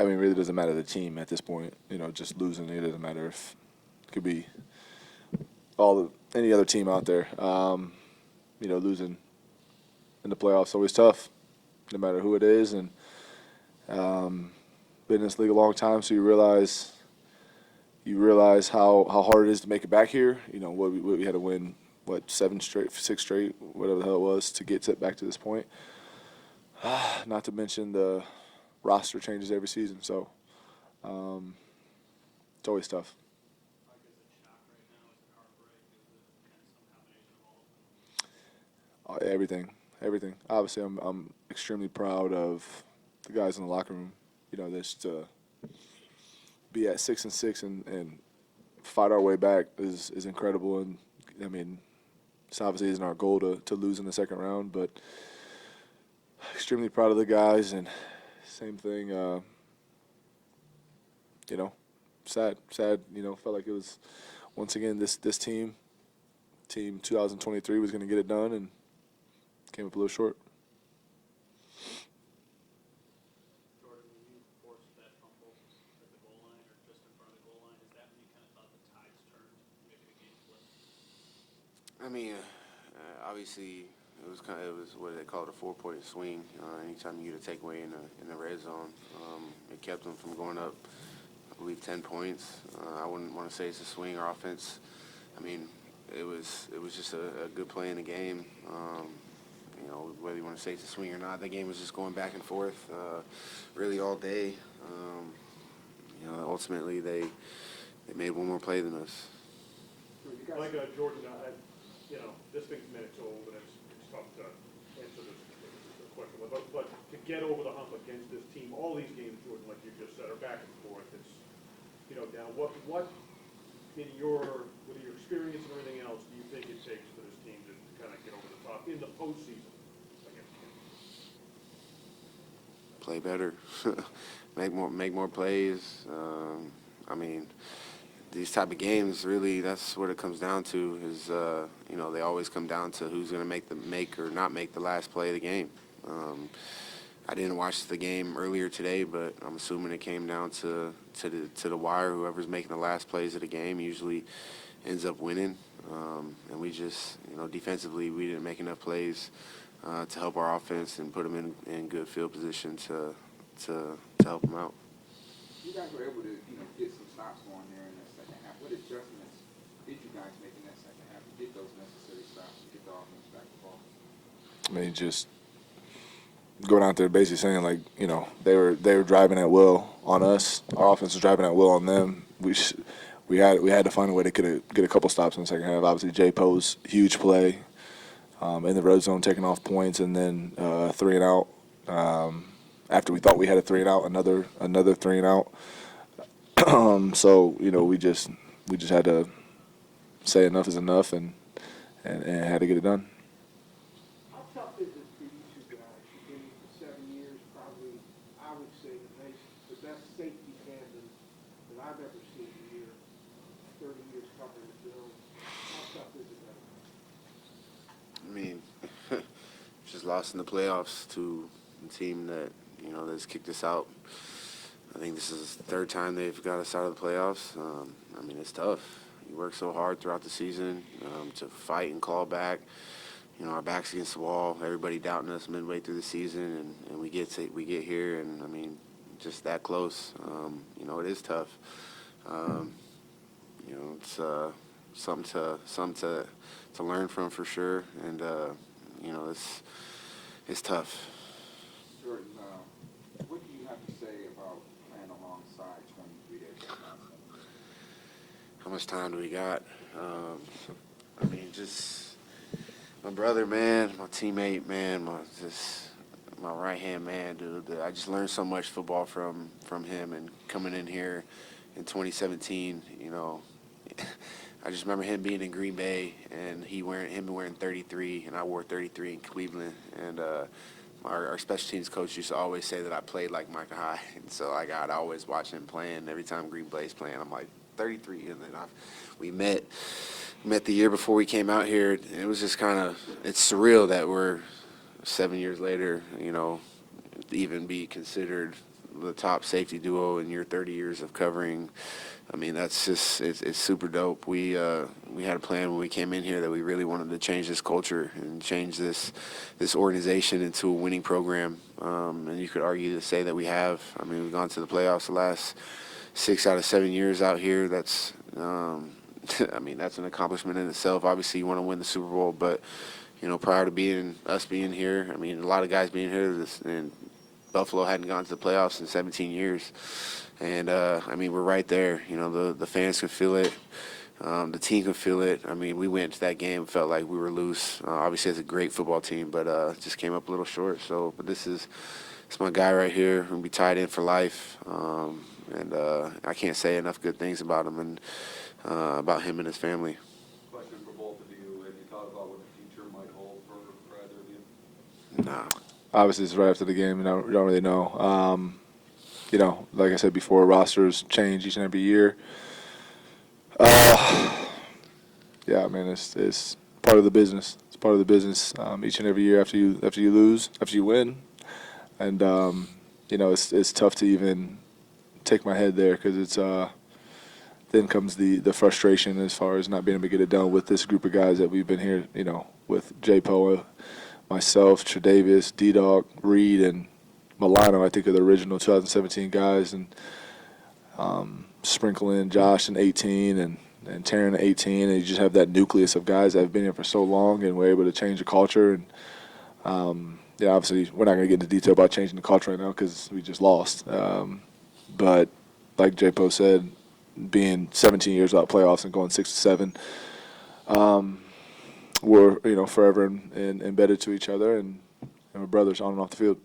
I mean, it really doesn't matter the team at this point. Just losing, it doesn't matter if it could be any other team out there. Losing in the playoffs always tough, no matter who it is. And been in this league a long time, so you realize how hard it is to make it back here. We had to win, 7 straight, 6 straight, whatever the hell it was, to get back to this point. Not to mention the roster changes every season, so it's always tough. Everything. Obviously, I'm extremely proud of the guys in the locker room. This to be at 6-6 and fight our way back is incredible. And I mean, this obviously isn't our goal to lose in the second round, but extremely proud of the guys. And same thing, sad. Felt like it was once again this team 2023 was going to get it done and came up a little short. Jordan, when you forced that fumble at the goal line or just in front of the goal line, is that when you kind of thought the tides turned, maybe the game flipped? I mean, obviously, it was what they call it, a 4-point swing. Anytime you get a takeaway in the red zone, it kept them from going up, I believe, 10 points. I wouldn't want to say it's a swing or offense. I mean, it was just a good play in the game. Whether you want to say it's a swing or not, the game was just going back and forth really all day. Ultimately, they made one more play than us. Like Jordan, this thing's minutes old, and it's tough to answer this question. But to get over the hump against this team, all these games, Jordan, like you just said, are back and forth. It's, now what with your experience and everything else, do you think it takes for this team to kind of get over the top in the postseason against Kansas? Play better, make more plays. I mean, these type of games, really, that's what it comes down to. Is they always come down to who's going to make or not make the last play of the game. I didn't watch the game earlier today, but I'm assuming it came down to the wire. Whoever's making the last plays of the game usually ends up winning. And we just, defensively, we didn't make enough plays to help our offense and put them in good field position to help them out. You guys were able to, get some stops going there in the second half. What adjustments did you guys make in that second half to get those necessary stops to get the offense back the ball? I mean, just going out there basically saying, like, they were driving at will on us. Our offense was driving at will on them. We had to find a way to get a couple stops in the second half. Obviously, Jay Poe's huge play in the red zone, taking off points, and then 3 and out. After we thought we had a 3 and out, another 3 and out. So we just had to say enough is enough and had to get it done. How tough is it for you two guys? You've been here for 7 years, probably, I would say, the best safety tandem that I've ever seen here. 30 years covering the film. How tough is it? I mean, just lost in the playoffs to a team that that's kicked us out. I think this is the 3rd time they've got us out of the playoffs. I mean, it's tough. You work so hard throughout the season to fight and claw back. Our backs against the wall. Everybody doubting us midway through the season, and we get here, and I mean, just that close. It is tough. It's something to learn from for sure, and it's tough. Jordan, what do you have to say about playing alongside 23 days? How much time do we got? I mean, just my brother, man, my teammate, man, my right-hand man, dude. I just learned so much football from him, and coming in here in 2017, I just remember him being in Green Bay and him wearing 33, and I wore 33 in Cleveland, and our special teams coach used to always say that I played like Micah Hyde, and so I'd always watch him playing. Every time Green Bay's playing, I'm like 33, and then we met the year before we came out here. And it was just it's surreal that we're 7 years later, even be considered the top safety duo in your 30 years of covering. I mean, that's just it's super dope. We had a plan when we came in here that we really wanted to change this culture and change this organization into a winning program. And you could argue to say that we have. I mean, we've gone to the playoffs the last 6 out of 7 years out here. That's I mean, that's an accomplishment in itself. Obviously, you want to win the Super Bowl, but prior to us being here, I mean, a lot of guys being here, and Buffalo hadn't gone to the playoffs in 17 years. And, I mean, we're right there. The fans can feel it. The team can feel it. I mean, we went into that game, felt like we were loose. Obviously, it's a great football team, but just came up a little short. But it's my guy right here. We're going to be tied in for life. And I can't say enough good things about him and about him and his family. Question for both of you. Have you thought about what the future might hold for either of you? Nah. Obviously, it's right after the game. You don't really know. Like I said before, rosters change each and every year. Yeah, I mean, it's part of the business. It's part of the business. Each and every year after you win, and it's tough to even take my head there because it's then comes the frustration as far as not being able to get it done with this group of guys that we've been here. With J. Poyer, myself, Tre'Davious, D-Dog, Reed, and Milano, I think, are the original 2017 guys, and sprinkle in Josh in 18 and Taryn in 18, and you just have that nucleus of guys that have been here for so long, and we're able to change the culture. And obviously, we're not going to get into detail about changing the culture right now because we just lost. But like J. Po said, being 17 years without playoffs and going 6-7, we're forever embedded to each other, and we're brothers on and off the field.